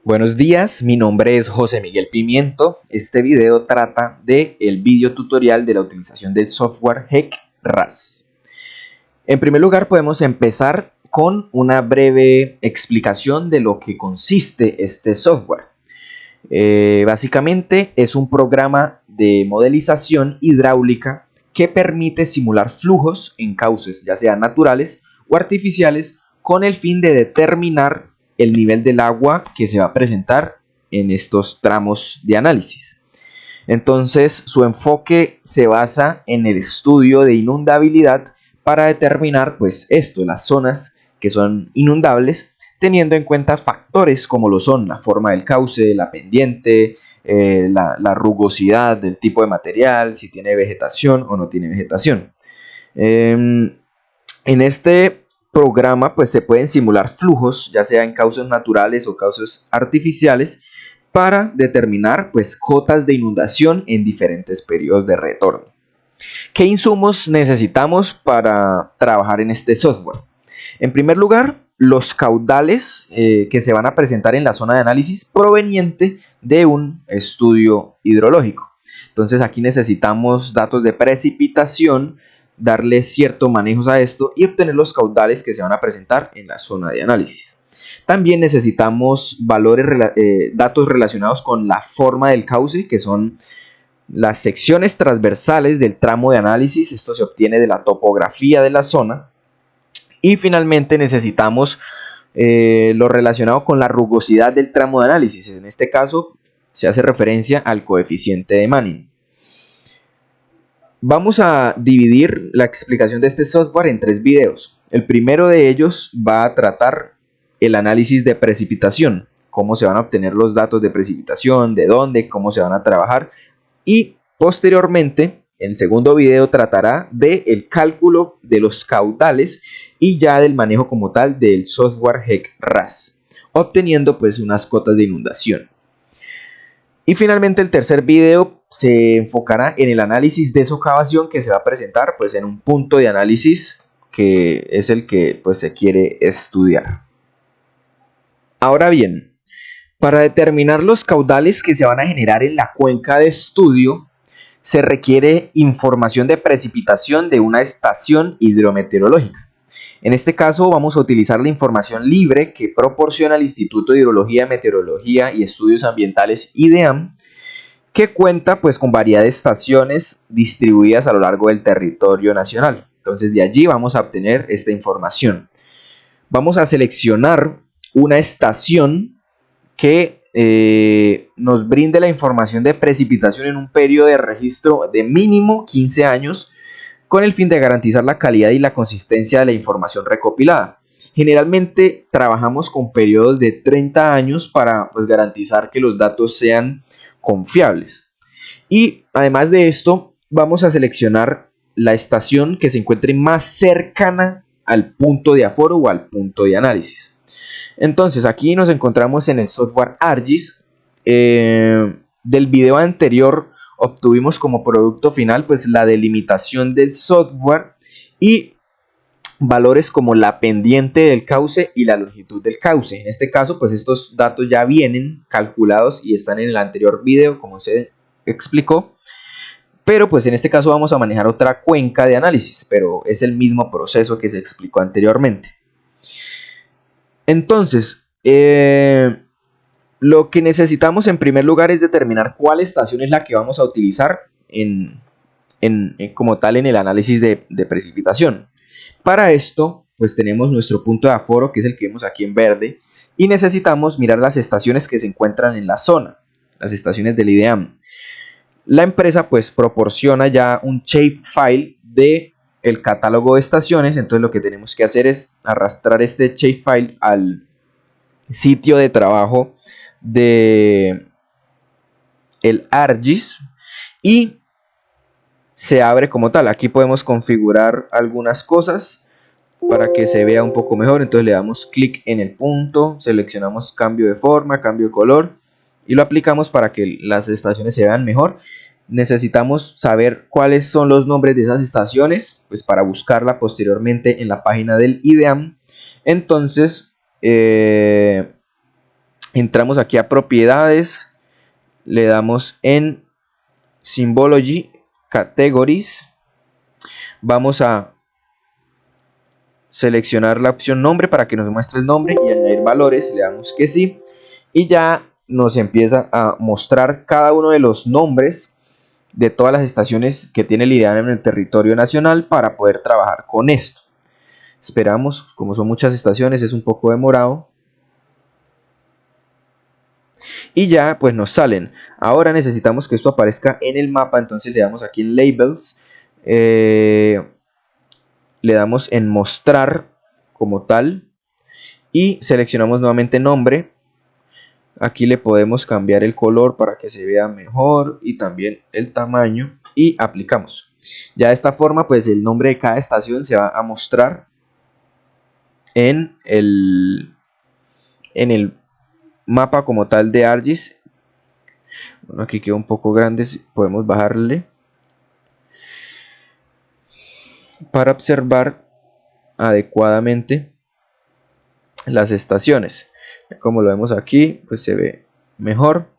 Buenos días, mi nombre es José Miguel Pimiento. Este video trata del video tutorial de la utilización del software HEC-RAS. En primer lugar, podemos empezar con una breve explicación de lo que consiste este software. Básicamente es un programa de modelización hidráulica que permite simular flujos en cauces, ya sean naturales o artificiales, con el fin de determinar el nivel del agua que se va a presentar en estos tramos de análisis. Entonces, su enfoque se basa en el estudio de inundabilidad para determinar, las zonas que son inundables, teniendo en cuenta factores como lo son la forma del cauce, la pendiente, la rugosidad del tipo de material, si tiene vegetación o no tiene vegetación. En este programa se pueden simular flujos, ya sea en cauces naturales o cauces artificiales, para determinar cotas de inundación en diferentes periodos de retorno. ¿Qué insumos necesitamos para trabajar en este software? En primer lugar, los caudales que se van a presentar en la zona de análisis proveniente de un estudio hidrológico. Entonces aquí necesitamos datos de precipitación, darle cierto manejo a esto y obtener los caudales que se van a presentar en la zona de análisis. También necesitamos datos relacionados con la forma del cauce, que son las secciones transversales del tramo de análisis. Esto se obtiene de la topografía de la zona. Y finalmente necesitamos lo relacionado con la rugosidad del tramo de análisis. En este caso se hace referencia al coeficiente de Manning. Vamos a dividir la explicación de este software en 3 videos. El primero de ellos va a tratar el análisis de precipitación, cómo se van a obtener los datos de precipitación, de dónde, cómo se van a trabajar. Y posteriormente, el segundo video tratará del cálculo de los caudales y ya del manejo como tal del software HEC-RAS, obteniendo unas cotas de inundación. Y finalmente el tercer video se enfocará en el análisis de socavación que se va a presentar en un punto de análisis que es el que se quiere estudiar. Ahora bien, para determinar los caudales que se van a generar en la cuenca de estudio, se requiere información de precipitación de una estación hidrometeorológica. En este caso vamos a utilizar la información libre que proporciona el Instituto de Hidrología, Meteorología y Estudios Ambientales IDEAM, que cuenta con variedad de estaciones distribuidas a lo largo del territorio nacional. Entonces de allí vamos a obtener esta información. Vamos a seleccionar una estación que nos brinde la información de precipitación en un periodo de registro de mínimo 15 años, con el fin de garantizar la calidad y la consistencia de la información recopilada. Generalmente trabajamos con periodos de 30 años para garantizar que los datos sean confiables. Y además de esto, vamos a seleccionar la estación que se encuentre más cercana al punto de aforo o al punto de análisis. Entonces aquí nos encontramos en el software ArcGIS. Del video anterior obtuvimos como producto final la delimitación del software y valores como la pendiente del cauce y la longitud del cauce. En este caso estos datos ya vienen calculados y están en el anterior video como se explicó, pero en este caso vamos a manejar otra cuenca de análisis, pero es el mismo proceso que se explicó anteriormente. Entonces lo que necesitamos en primer lugar es determinar cuál estación es la que vamos a utilizar como tal en el análisis de precipitación. Para esto tenemos nuestro punto de aforo, que es el que vemos aquí en verde, y necesitamos mirar las estaciones que se encuentran en la zona, las estaciones del IDEAM. La empresa proporciona ya un shapefile de el catálogo de estaciones. Entonces lo que tenemos que hacer es arrastrar este shapefile al sitio de trabajo de el ArcGIS y se abre como tal. Aquí podemos configurar algunas cosas para que se vea un poco mejor. Entonces le damos clic en el punto, seleccionamos cambio de forma, cambio de color y lo aplicamos para que las estaciones se vean mejor. Necesitamos saber cuáles son los nombres de esas estaciones para buscarla posteriormente en la página del IDEAM. Entonces Entramos aquí a propiedades, le damos en Symbology, Categories, vamos a seleccionar la opción nombre para que nos muestre el nombre y añadir valores, le damos que sí, y ya nos empieza a mostrar cada uno de los nombres de todas las estaciones que tiene el IDEAM en el territorio nacional para poder trabajar con esto. Esperamos, como son muchas estaciones, es un poco demorado. Y ya pues nos salen. Ahora necesitamos que esto aparezca en el mapa, entonces le damos aquí en Labels, le damos en Mostrar como tal y seleccionamos nuevamente Nombre. Aquí le podemos cambiar el color para que se vea mejor y también el tamaño y aplicamos. Ya de esta forma pues el nombre de cada estación se va a mostrar en el mapa como tal de ArcGIS. Bueno, aquí quedó un poco grande, podemos bajarle para observar adecuadamente las estaciones. Como lo vemos aquí, pues se ve mejor.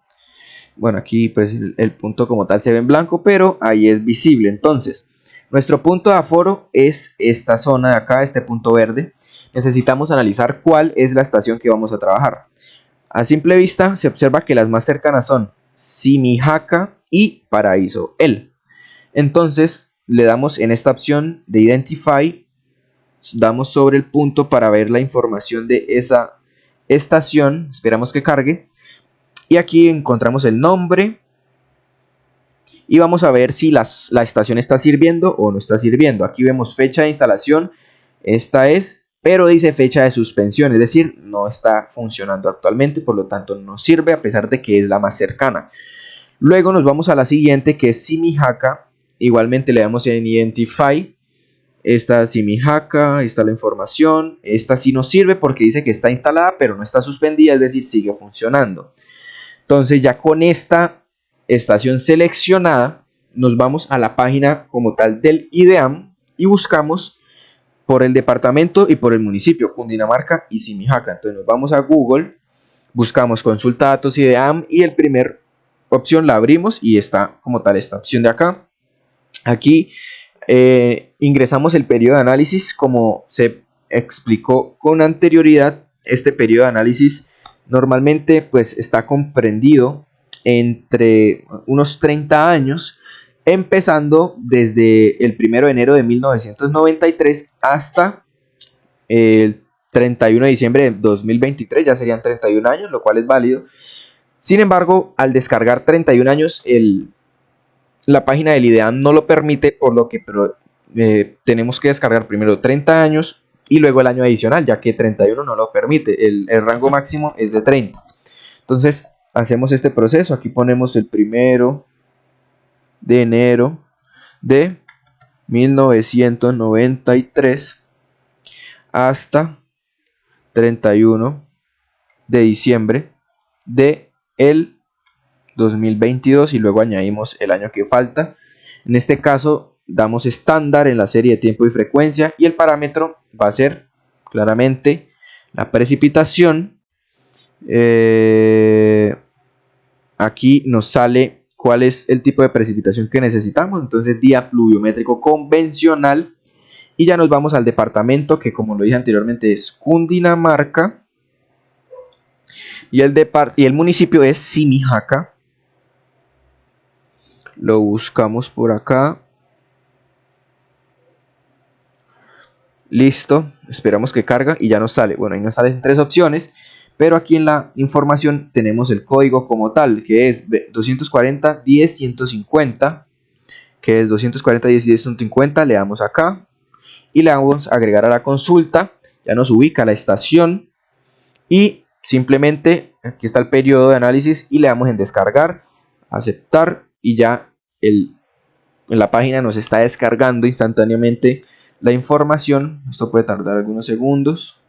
Bueno, aquí pues el punto como tal se ve en blanco, pero ahí es visible. Entonces, nuestro punto de aforo es esta zona de acá, este punto verde. Necesitamos analizar cuál es la estación que vamos a trabajar. A simple vista se observa que las más cercanas son Simijaca y Paraíso El. Entonces le damos en esta opción de Identify, damos sobre el punto para ver la información de esa estación, esperamos que cargue, y aquí encontramos el nombre y vamos a ver si la estación está sirviendo o no está sirviendo. Aquí vemos fecha de instalación, esta es, pero dice fecha de suspensión, es decir, no está funcionando actualmente, por lo tanto no sirve a pesar de que es la más cercana. Luego nos vamos a la siguiente, que es Simijaca. Igualmente le damos en Identify. Esta es Simijaca, ahí está la información. Esta sí nos sirve porque dice que está instalada, pero no está suspendida, es decir, sigue funcionando. Entonces ya con esta estación seleccionada, nos vamos a la página como tal del IDEAM y buscamos por el departamento y por el municipio, Cundinamarca y Simijaca. Entonces nos vamos a Google, buscamos consulta datos IDEAM y el primer opción la abrimos y está como tal esta opción de acá. Aquí ingresamos el periodo de análisis, como se explicó con anterioridad. Este periodo de análisis normalmente pues está comprendido entre unos 30 años, empezando desde el 1 de enero de 1993 hasta el 31 de diciembre de 2023, ya serían 31 años, lo cual es válido. Sin embargo, al descargar 31 años, la página del IDEAM no lo permite, por lo que tenemos que descargar primero 30 años y luego el año adicional, ya que 31 no lo permite, el rango máximo es de 30. Entonces, hacemos este proceso, aquí ponemos el 1 de enero de 1993 hasta 31 de diciembre de el 2022 y luego añadimos el año que falta. En este caso damos estándar en la serie de tiempo y frecuencia y el parámetro va a ser claramente la precipitación. Aquí nos sale cuál es el tipo de precipitación que necesitamos, entonces día pluviométrico convencional, y ya nos vamos al departamento, que como lo dije anteriormente es Cundinamarca, y el municipio es Simijaca. Lo buscamos por acá. Listo, esperamos que carga y ya nos sale. Bueno, ahí nos salen 3 opciones, pero aquí en la información tenemos el código como tal, que es 240.10.150, que es 240.10.150. Le damos acá y le damos a agregar a la consulta. Ya nos ubica la estación y simplemente aquí está el periodo de análisis y le damos en descargar, aceptar, y ya en la página nos está descargando instantáneamente la información. Esto puede tardar algunos segundos.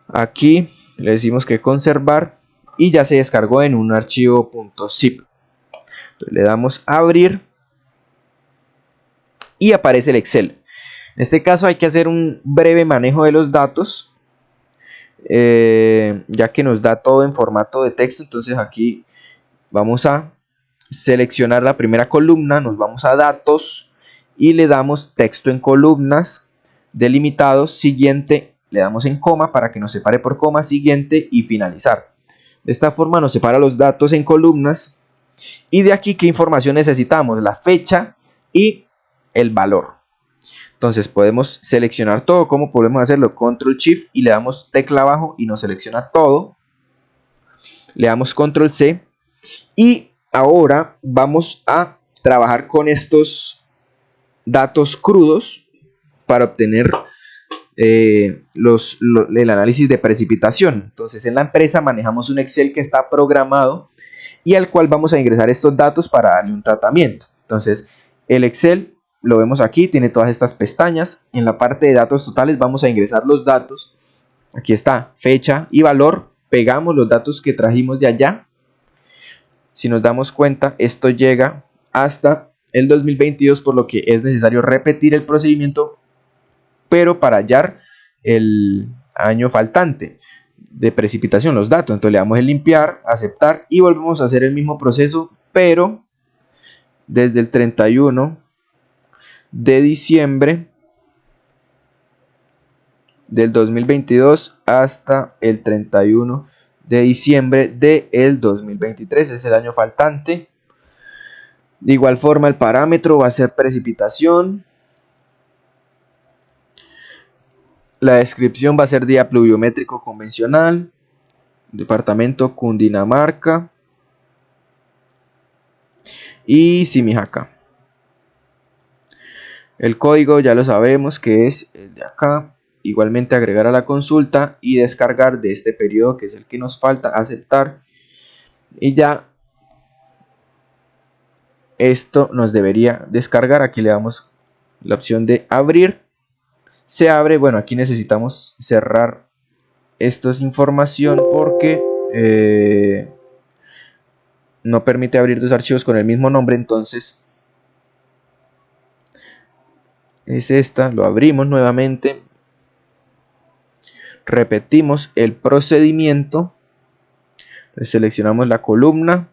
Aquí le decimos que conservar y ya se descargó en un archivo .zip. Entonces le damos a abrir y aparece el Excel. En este caso hay que hacer un breve manejo de los datos. ya que nos da todo en formato de texto. Entonces aquí vamos a seleccionar la primera columna, nos vamos a datos y le damos texto en columnas, delimitados, siguiente, le damos en coma para que nos separe por coma, siguiente y finalizar. De esta forma nos separa los datos en columnas. Y de aquí, ¿qué información necesitamos? La fecha y el valor. Entonces podemos seleccionar todo. ¿Cómo podemos hacerlo? Control Shift y le damos tecla abajo y nos selecciona todo. Le damos Control C. Y ahora vamos a trabajar con estos datos crudos para obtener el análisis de precipitación. Entonces en la empresa manejamos un Excel que está programado y al cual vamos a ingresar estos datos para darle un tratamiento. Entonces el Excel lo vemos aquí, tiene todas estas pestañas. En la parte de datos totales vamos a ingresar los datos. Aquí está fecha y valor, pegamos los datos que trajimos de allá. Si nos damos cuenta, esto llega hasta el 2022, por lo que es necesario repetir el procedimiento, pero para hallar el año faltante de precipitación, los datos. Entonces le damos en limpiar, aceptar y volvemos a hacer el mismo proceso, pero desde el 31 de diciembre del 2022 hasta el 31 de diciembre del 2023, es el año faltante. De igual forma el parámetro va a ser precipitación. La descripción va a ser día pluviométrico convencional, departamento Cundinamarca y Simijaca. El código ya lo sabemos que es el de acá. Igualmente agregar a la consulta y descargar de este periodo, que es el que nos falta, aceptar. Y ya esto nos debería descargar. Aquí le damos la opción de abrir. Se abre. Bueno, aquí necesitamos cerrar. Esto es información porque no permite abrir dos archivos con el mismo nombre. Entonces es esta. Lo abrimos nuevamente. Repetimos el procedimiento. Seleccionamos la columna,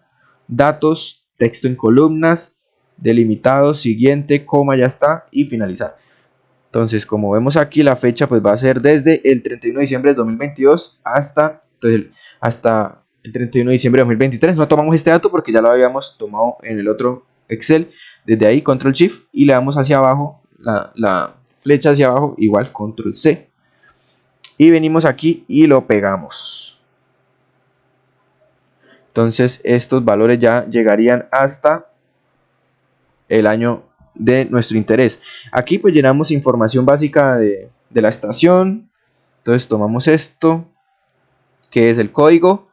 datos, texto en columnas, delimitado, siguiente, coma, ya está, y finalizar. Entonces, como vemos aquí, la fecha pues va a ser desde el 31 de diciembre de 2022 hasta el 31 de diciembre de 2023. No tomamos este dato porque ya lo habíamos tomado en el otro Excel. Desde ahí, Control Shift y le damos hacia abajo, la flecha hacia abajo, igual Control C. Y venimos aquí y lo pegamos. Entonces estos valores ya llegarían hasta el año de nuestro interés. Aquí pues llenamos información básica de la estación. Entonces tomamos esto, que es el código.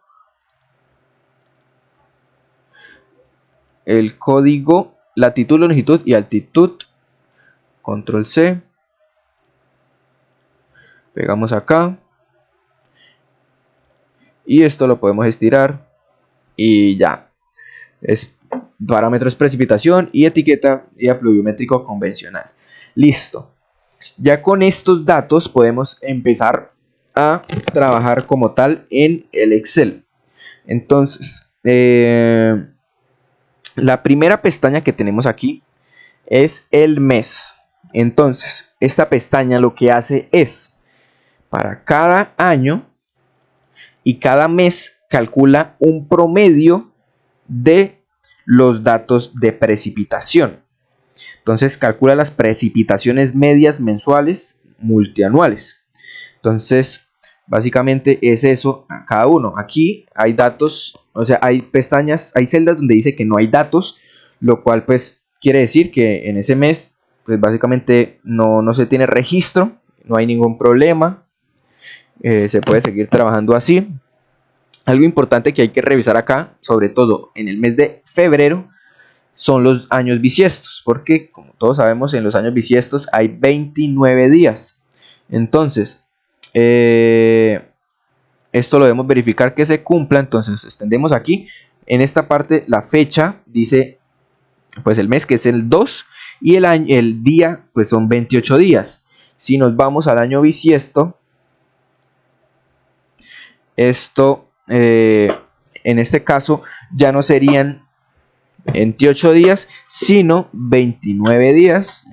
El código, latitud, longitud y altitud. Control C. Pegamos acá. Y esto lo podemos estirar. Y ya. Parámetros precipitación y etiqueta día pluviométrico convencional. Listo. Ya con estos datos podemos empezar a trabajar como tal en el Excel. Entonces, la primera pestaña que tenemos aquí es el mes. Entonces, esta pestaña lo que hace es, para cada año y cada mes, calcula un promedio de los datos de precipitación. Entonces calcula las precipitaciones medias mensuales multianuales. Entonces básicamente es eso a cada uno. Aquí hay datos, o sea, hay pestañas, hay celdas donde dice que no hay datos, lo cual pues quiere decir que en ese mes pues básicamente no se tiene registro, no hay ningún problema, se puede seguir trabajando así. Algo importante que hay que revisar acá, sobre todo en el mes de febrero, son los años bisiestos, porque como todos sabemos, en los años bisiestos hay 29 días. Entonces, esto lo debemos verificar que se cumpla. Entonces, extendemos aquí. En esta parte, la fecha dice, pues el mes, que es el 2, y el día, pues son 28 días. Si nos vamos al año bisiesto, Esto, en este caso, ya no serían 28 días, sino 29 días.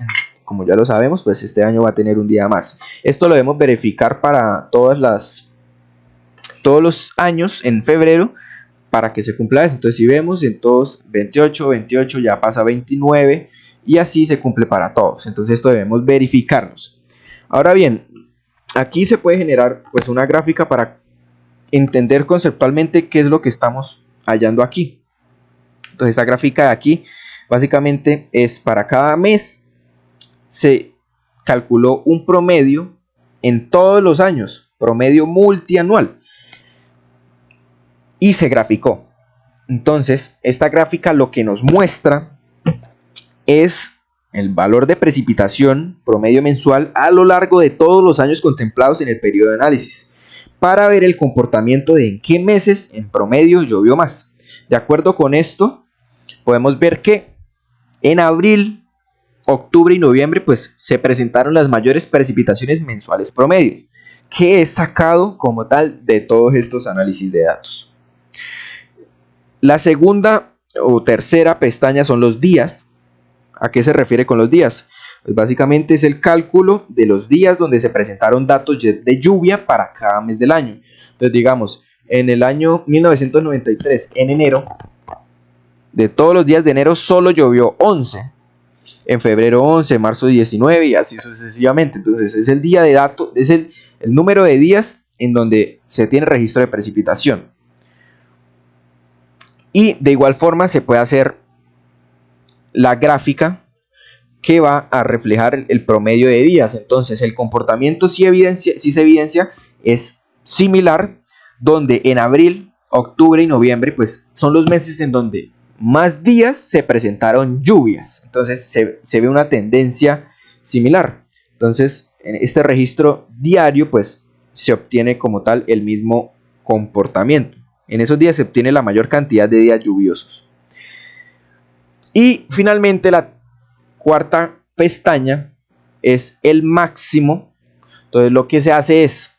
Como ya lo sabemos, pues este año va a tener un día más. Esto lo debemos verificar para todos los años en febrero para que se cumpla eso. Entonces, si vemos, en todos 28, 28 ya pasa 29 y así se cumple para todos. Entonces, esto debemos verificarnos. Ahora bien, aquí se puede generar pues una gráfica para entender conceptualmente qué es lo que estamos hallando aquí. Entonces, esta gráfica de aquí básicamente es para cada mes. Se calculó un promedio en todos los años, promedio multianual, y se graficó. Entonces, esta gráfica lo que nos muestra es el valor de precipitación promedio mensual a lo largo de todos los años contemplados en el periodo de análisis, para ver el comportamiento de en qué meses en promedio llovió más. De acuerdo con esto, podemos ver que en abril, octubre y noviembre pues se presentaron las mayores precipitaciones mensuales promedio, que es sacado como tal de todos estos análisis de datos. La segunda o tercera pestaña son los días. ¿A qué se refiere con los días? Pues básicamente es el cálculo de los días donde se presentaron datos de lluvia para cada mes del año. Entonces, digamos, en el año 1993, en enero, de todos los días de enero solo llovió 11. En febrero 11, marzo 19 y así sucesivamente. Entonces es el día de dato, es el número de días en donde se tiene registro de precipitación. Y de igual forma se puede hacer la gráfica que va a reflejar el promedio de días. Entonces el comportamiento sí se evidencia, es similar, donde en abril, octubre y noviembre pues son los meses en donde más días se presentaron lluvias. Entonces se ve una tendencia similar. Entonces en este registro diario pues se obtiene como tal el mismo comportamiento. En esos días se obtiene la mayor cantidad de días lluviosos. Y finalmente la cuarta pestaña es el máximo. Entonces lo que se hace es,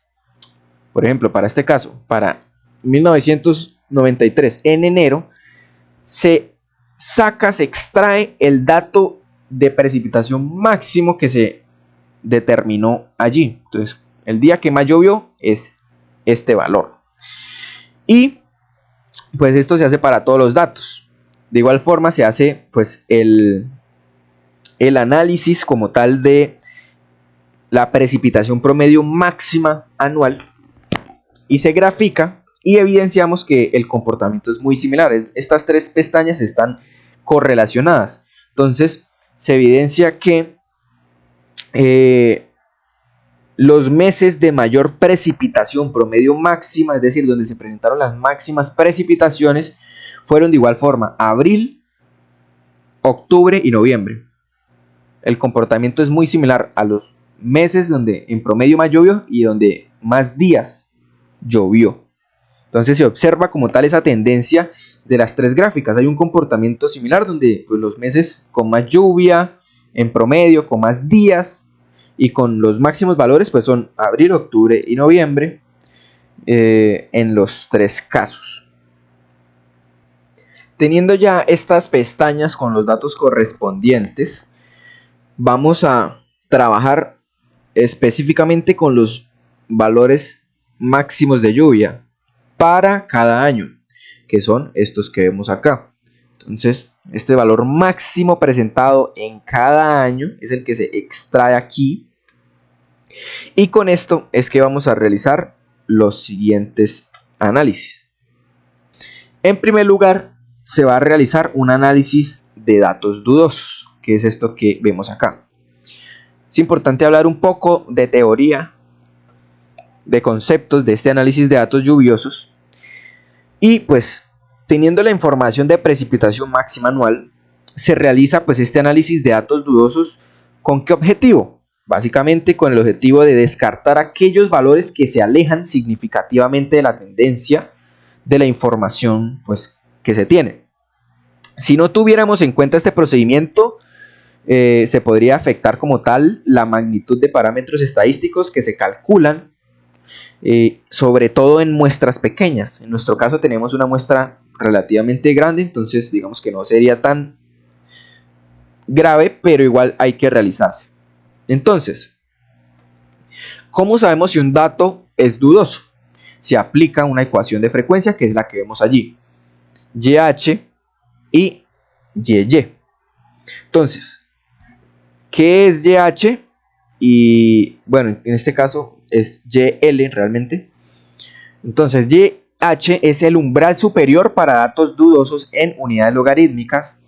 por ejemplo, para este caso, para 1993 en enero, se extrae el dato de precipitación máximo que se determinó allí. Entonces, el día que más llovió es este valor. Y pues esto se hace para todos los datos. De igual forma se hace pues el análisis como tal de la precipitación promedio máxima anual y se grafica y evidenciamos que el comportamiento es muy similar. Estas tres pestañas están correlacionadas. Entonces se evidencia que los meses de mayor precipitación promedio máxima, es decir, donde se presentaron las máximas precipitaciones, fueron de igual forma abril, octubre y noviembre. El comportamiento es muy similar a los meses donde en promedio más llovió y donde más días llovió. Entonces se observa como tal esa tendencia de las tres gráficas. Hay un comportamiento similar donde pues, los meses con más lluvia, en promedio, con más días y con los máximos valores pues son abril, octubre y noviembre en los tres casos. Teniendo ya estas pestañas con los datos correspondientes, vamos a trabajar específicamente con los valores máximos de lluvia para cada año, que son estos que vemos acá. Entonces, este valor máximo presentado en cada año es el que se extrae aquí. Y con esto es que vamos a realizar los siguientes análisis. En primer lugar, se va a realizar un análisis de datos dudosos, que es esto que vemos acá. Es importante hablar un poco de teoría, de conceptos de este análisis de datos lluviosos. Y pues, teniendo la información de precipitación máxima anual, se realiza pues este análisis de datos dudosos. ¿Con qué objetivo? Básicamente con el objetivo de descartar aquellos valores que se alejan significativamente de la tendencia de la información pues, que se tiene. Si no tuviéramos en cuenta este procedimiento, se podría afectar como tal la magnitud de parámetros estadísticos que se calculan sobre todo en muestras pequeñas. En nuestro caso tenemos una muestra relativamente grande, entonces digamos que no sería tan grave, pero igual hay que realizarse. Entonces, ¿cómo sabemos si un dato es dudoso? Se aplica una ecuación de frecuencia que es la que vemos allí, YH y YY. Entonces, ¿qué es YH? Y bueno, en este caso es YL realmente. Entonces, YH es el umbral superior para datos dudosos en unidades logarítmicas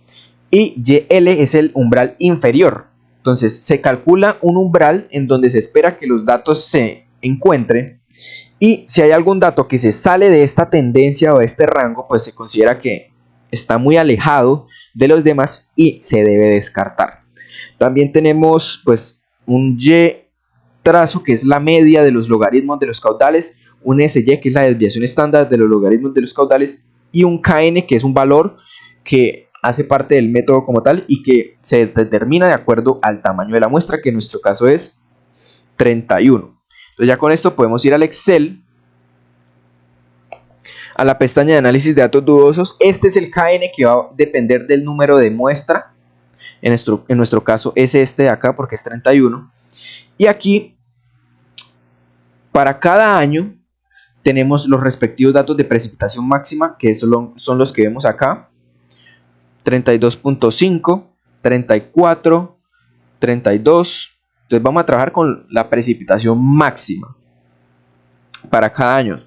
y YL es el umbral inferior. Entonces, se calcula un umbral en donde se espera que los datos se encuentren, y si hay algún dato que se sale de esta tendencia o de este rango, pues se considera que está muy alejado de los demás y se debe descartar. También tenemos pues un Y trazo, que es la media de los logaritmos de los caudales, un SY, que es la desviación estándar de los logaritmos de los caudales, y un KN, que es un valor que hace parte del método como tal y que se determina de acuerdo al tamaño de la muestra, que en nuestro caso es 31. Entonces ya con esto podemos ir al Excel, a la pestaña de análisis de datos dudosos. Este es el KN, que va a depender del número de muestra. En nuestro caso es este de acá, porque es 31. Y aquí, para cada año, tenemos los respectivos datos de precipitación máxima, que son los que vemos acá. 32.5, 34, 32. Entonces vamos a trabajar con la precipitación máxima para cada año.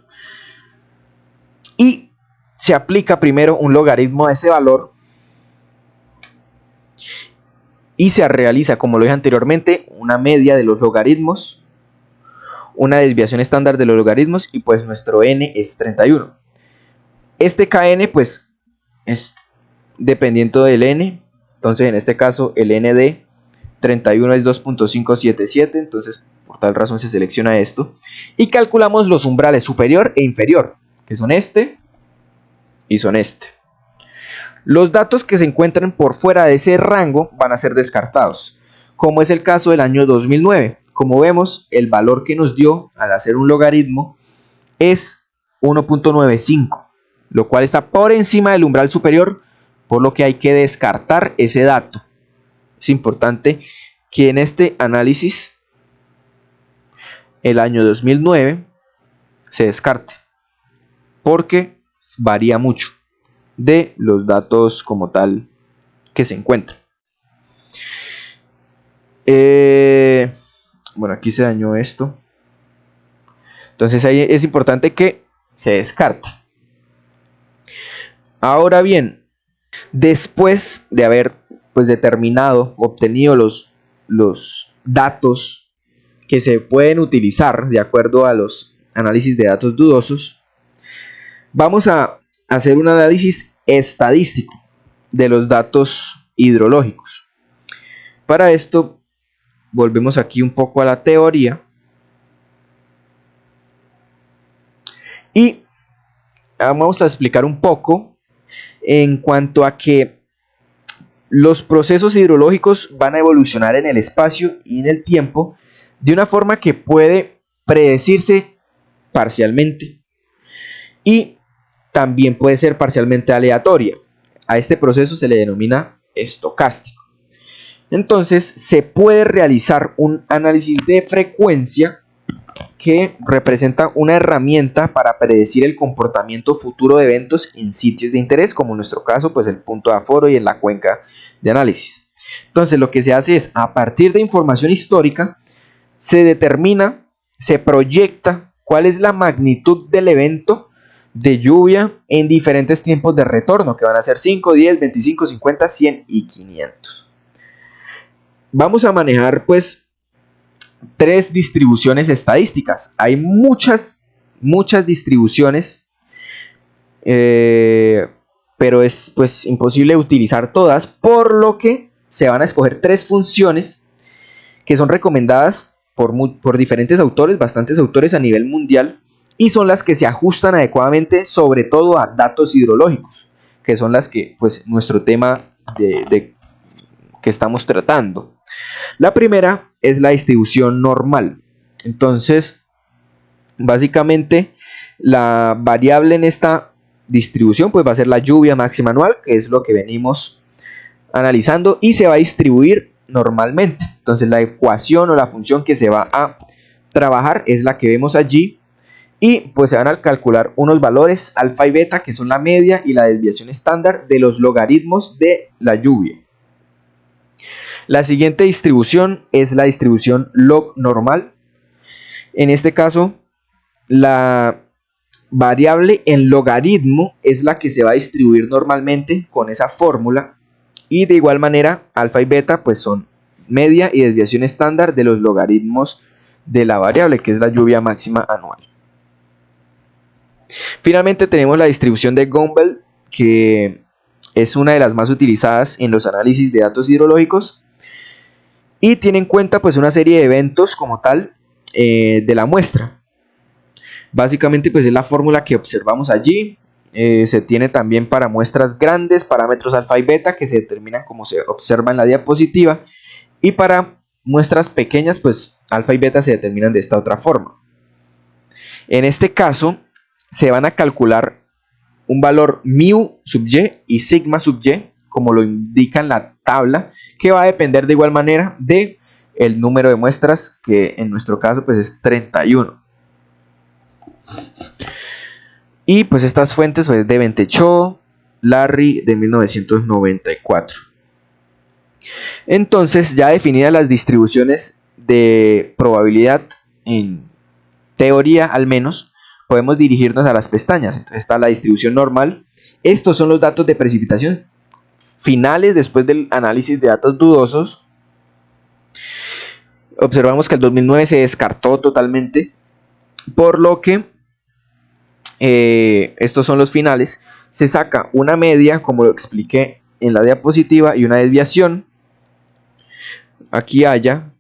Y se aplica primero un logaritmo a ese valor y se realiza, como lo dije anteriormente, una media de los logaritmos, una desviación estándar de los logaritmos, y pues nuestro n es 31. Este kn pues es dependiendo del n, entonces en este caso el n de 31 es 2.577, entonces por tal razón se selecciona esto y calculamos los umbrales superior e inferior, que son este y son este. Los datos que se encuentran por fuera de ese rango van a ser descartados, como es el caso del año 2009. Como vemos, el valor que nos dio al hacer un logaritmo es 1.95, lo cual está por encima del umbral superior, por lo que hay que descartar ese dato. Es importante que en este análisis el año 2009 se descarte, porque varía mucho de los datos como tal que se encuentran. Bueno, aquí se dañó esto. Entonces ahí es importante que se descarte. Ahora bien, después de haber pues obtenido los datos que se pueden utilizar de acuerdo a los análisis de datos dudosos, vamos a hacer un análisis estadístico de los datos hidrológicos. Para esto volvemos aquí un poco a la teoría y vamos a explicar un poco en cuanto a que los procesos hidrológicos van a evolucionar en el espacio y en el tiempo de una forma que puede predecirse parcialmente y también puede ser parcialmente aleatoria. A este proceso se le denomina estocástico. Entonces se puede realizar un análisis de frecuencia que representa una herramienta para predecir el comportamiento futuro de eventos en sitios de interés, como en nuestro caso pues el punto de aforo y en la cuenca de análisis. Entonces lo que se hace es, a partir de información histórica, se determina, se proyecta cuál es la magnitud del evento de lluvia en diferentes tiempos de retorno, que van a ser 5, 10, 25, 50, 100 y 500. Vamos a manejar pues 3 distribuciones estadísticas. Hay muchas distribuciones, pero es pues imposible utilizar todas, por lo que se van a escoger 3 funciones que son recomendadas por diferentes autores, bastantes autores a nivel mundial, y son las que se ajustan adecuadamente sobre todo a datos hidrológicos, que son las que pues nuestro tema que estamos tratando. La primera es la distribución normal. Entonces Básicamente la variable en esta distribución pues va a ser la lluvia máxima anual, que es lo que venimos analizando, y se va a distribuir normalmente. Entonces la ecuación o la función que se va a trabajar es la que vemos allí, y pues se van a calcular unos valores alfa y beta, que son la media y la desviación estándar de los logaritmos de la lluvia. La siguiente distribución es la distribución log normal. En este caso, la variable en logaritmo es la que se va a distribuir normalmente con esa fórmula, y de igual manera alfa y beta pues son media y desviación estándar de los logaritmos de la variable, que es la lluvia máxima anual. Finalmente tenemos la distribución de Gumbel, que es una de las más utilizadas en los análisis de datos hidrológicos y tiene en cuenta pues una serie de eventos como tal de la muestra. Básicamente pues es la fórmula que observamos allí. Se tiene también para muestras grandes parámetros alfa y beta, que se determinan como se observa en la diapositiva, y para muestras pequeñas pues alfa y beta se determinan de esta otra forma. En este caso se van a calcular un valor mu sub y y sigma sub y, como lo indica en la tabla, que va a depender de igual manera de el número de muestras, que en nuestro caso pues es 31. Y pues estas fuentes pues de Bentecho, Larry, de 1994. Entonces, ya definidas las distribuciones de probabilidad, en teoría al menos, podemos dirigirnos a las pestañas. Entonces está la distribución normal. Estos son los datos de precipitación finales después del análisis de datos dudosos. Observamos que el 2009 se descartó totalmente, por lo que estos son los finales. Se saca una media, como lo expliqué en la diapositiva, y una desviación. Aquí haya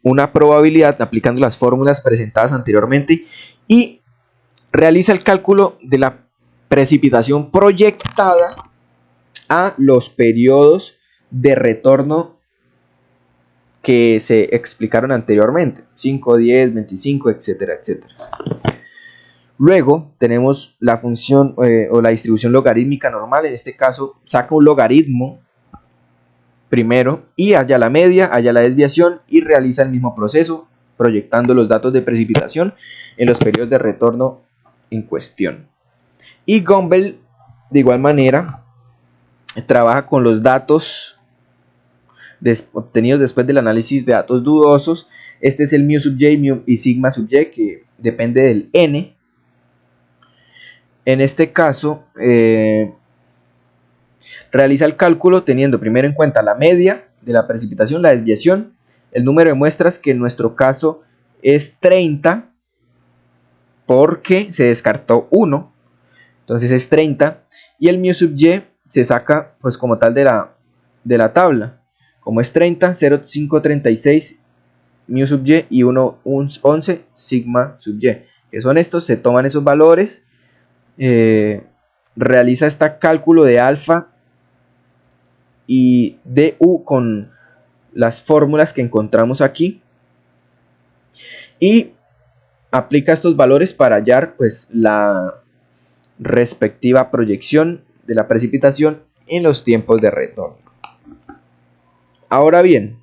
una probabilidad aplicando las fórmulas presentadas anteriormente, y realiza el cálculo de la precipitación proyectada a los periodos de retorno que se explicaron anteriormente, 5, 10, 25, etcétera, etcétera. Luego tenemos la función o la distribución logarítmica normal. En este caso saca un logaritmo primero y halla la media, halla la desviación y realiza el mismo proceso proyectando los datos de precipitación en los periodos de retorno en cuestión. Y Gumbel de igual manera trabaja con los datos obtenidos después del análisis de datos dudosos. Este es el mu sub y, mu y sigma sub y, que depende del n. En este caso realiza el cálculo teniendo primero en cuenta la media de la precipitación, la desviación, el número de muestras, que en nuestro caso es 30 porque se descartó 1, entonces es 30, y el mu sub y se saca pues como tal de la tabla, como es 30, 0,536 mu sub y y 1,11 sigma sub y, que son estos. Se toman esos valores, realiza este cálculo de alfa y de u con las fórmulas que encontramos aquí y aplica estos valores para hallar pues la respectiva proyección de la precipitación en los tiempos de retorno. Ahora bien,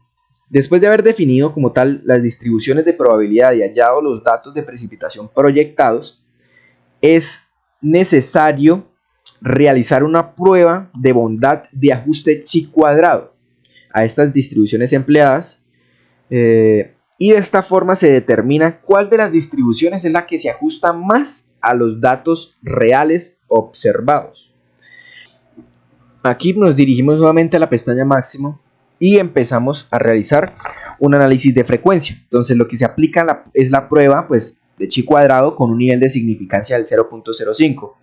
después de haber definido como tal las distribuciones de probabilidad y hallado los datos de precipitación proyectados, es necesario realizar una prueba de bondad de ajuste chi cuadrado a estas distribuciones empleadas, y de esta forma se determina cuál de las distribuciones es la que se ajusta más a los datos reales observados. Aquí nos dirigimos nuevamente a la pestaña máximo y empezamos a realizar un análisis de frecuencia. Entonces lo que se aplica es la prueba pues de chi cuadrado con un nivel de significancia del 0.05.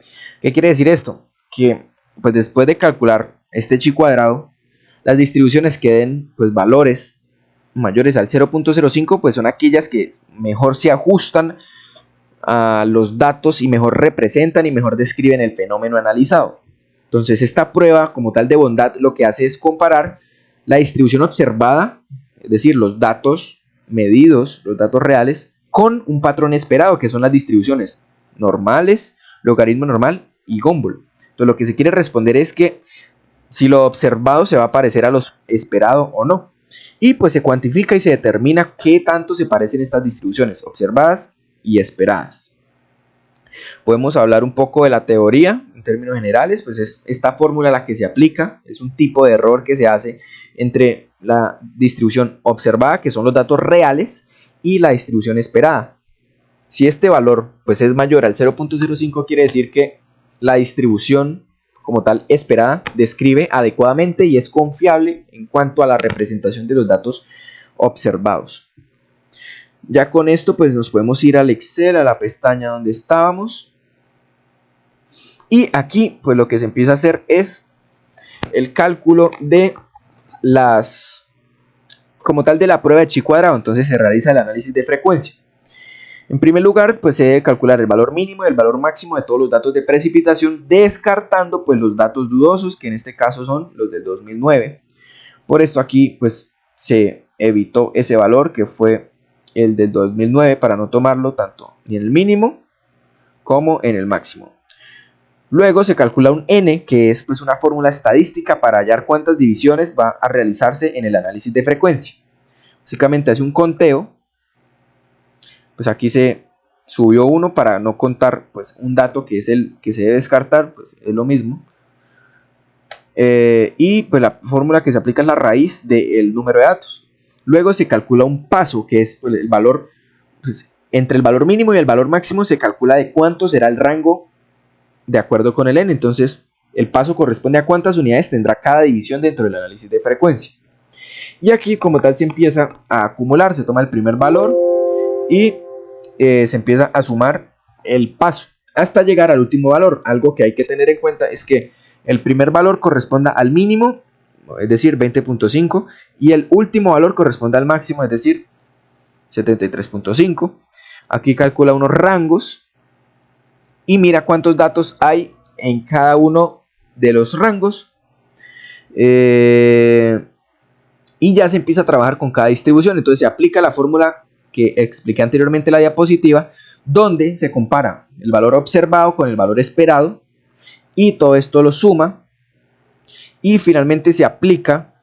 ¿Qué quiere decir esto? Que pues después de calcular este chi cuadrado, las distribuciones que den pues valores mayores al 0.05 pues son aquellas que mejor se ajustan a los datos y mejor representan y mejor describen el fenómeno analizado. Entonces esta prueba como tal de bondad lo que hace es comparar la distribución observada, es decir, los datos medidos, los datos reales, con un patrón esperado, que son las distribuciones normales, logaritmo normal y Gumbel. Entonces lo que se quiere responder es que si lo observado se va a parecer a lo esperado o no. Y pues se cuantifica y se determina qué tanto se parecen estas distribuciones observadas y esperadas. Podemos hablar un poco de la teoría en términos generales, pues es esta fórmula la que se aplica, es un tipo de error que se hace entre la distribución observada, que son los datos reales, y la distribución esperada. Si este valor pues es mayor al 0.05, quiere decir que la distribución como tal esperada describe adecuadamente y es confiable en cuanto a la representación de los datos observados. Ya con esto pues nos podemos ir al Excel, a la pestaña donde estábamos, y aquí pues lo que se empieza a hacer es el cálculo de las, como tal, de la prueba de chi cuadrado. Entonces se realiza el análisis de frecuencia. En primer lugar, pues se debe calcular el valor mínimo y el valor máximo de todos los datos de precipitación, descartando pues los datos dudosos, que en este caso son los del 2009. Por esto aquí pues se evitó ese valor que fue el del 2009 para no tomarlo tanto ni en el mínimo como en el máximo. Luego se calcula un n, que es pues una fórmula estadística para hallar cuántas divisiones va a realizarse en el análisis de frecuencia. Básicamente hace un conteo. Pues aquí se subió 1 para no contar pues un dato que es el que se debe descartar, pues es lo mismo. Y pues la fórmula que se aplica es la raíz del número de datos. Luego se calcula un paso, que es pues, el valor, pues, entre el valor mínimo y el valor máximo se calcula de cuánto será el rango de acuerdo con el n. Entonces el paso corresponde a cuántas unidades tendrá cada división dentro del análisis de frecuencia. Y aquí como tal se empieza a acumular, se toma el primer valor y se empieza a sumar el paso hasta llegar al último valor. Algo que hay que tener en cuenta es que el primer valor corresponda al mínimo, es decir 20.5, y el último valor corresponde al máximo, es decir 73.5. Aquí calcula unos rangos y mira cuántos datos hay en cada uno de los rangos, y ya se empieza a trabajar con cada distribución. Entonces se aplica la fórmula que expliqué anteriormente en la diapositiva, donde se compara el valor observado con el valor esperado y todo esto lo suma, y finalmente se aplica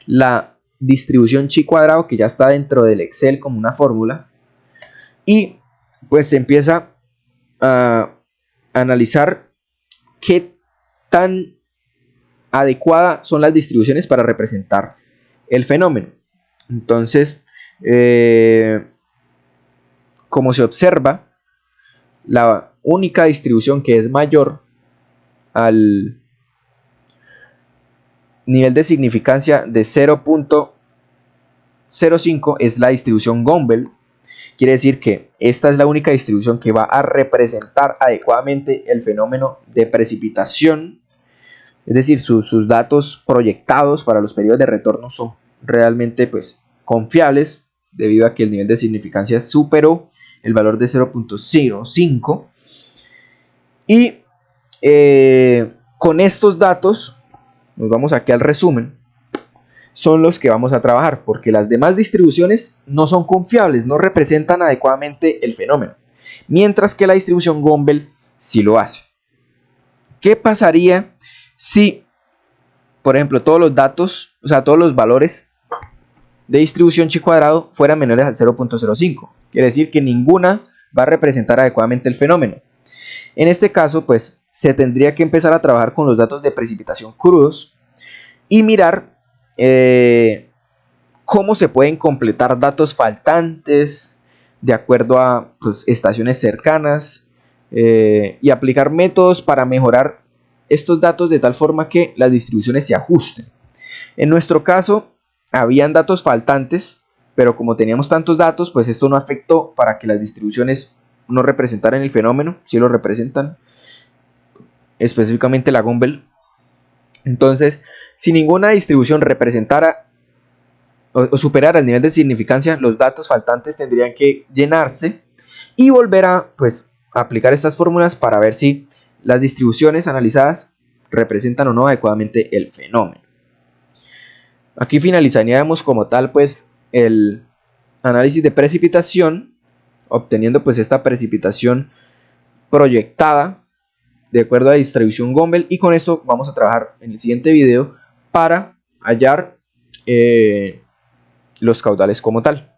la distribución chi cuadrado, que ya está dentro del Excel como una fórmula, y pues se empieza a analizar qué tan adecuadas son las distribuciones para representar el fenómeno. Entonces como se observa, la única distribución que es mayor al nivel de significancia de 0.05 es la distribución Gumbel. Quiere decir que esta es la única distribución que va a representar adecuadamente el fenómeno de precipitación, es decir, sus datos proyectados para los periodos de retorno son realmente pues confiables, debido a que el nivel de significancia superó el valor de 0.05. Y con estos datos, nos vamos aquí al resumen, son los que vamos a trabajar, porque las demás distribuciones no son confiables, no representan adecuadamente el fenómeno, mientras que la distribución Gumbel sí lo hace. ¿Qué pasaría si, por ejemplo, todos los datos, o sea, todos los valores de distribución chi cuadrado fueran menores al 0.05? Quiere decir que ninguna va a representar adecuadamente el fenómeno. En este caso, pues, se tendría que empezar a trabajar con los datos de precipitación crudos y mirar cómo se pueden completar datos faltantes de acuerdo a pues, estaciones cercanas, y aplicar métodos para mejorar estos datos de tal forma que las distribuciones se ajusten. En nuestro caso, habían datos faltantes, pero como teníamos tantos datos, pues esto no afectó para que las distribuciones no representaran el fenómeno. Sí lo representan, específicamente la Gumbel. Entonces, si ninguna distribución representara o superara el nivel de significancia, los datos faltantes tendrían que llenarse y volver a pues, aplicar estas fórmulas para ver si las distribuciones analizadas representan o no adecuadamente el fenómeno. Aquí finalizaríamos como tal pues el análisis de precipitación, obteniendo pues esta precipitación proyectada de acuerdo a la distribución Gumbel, y con esto vamos a trabajar en el siguiente video para hallar los caudales como tal.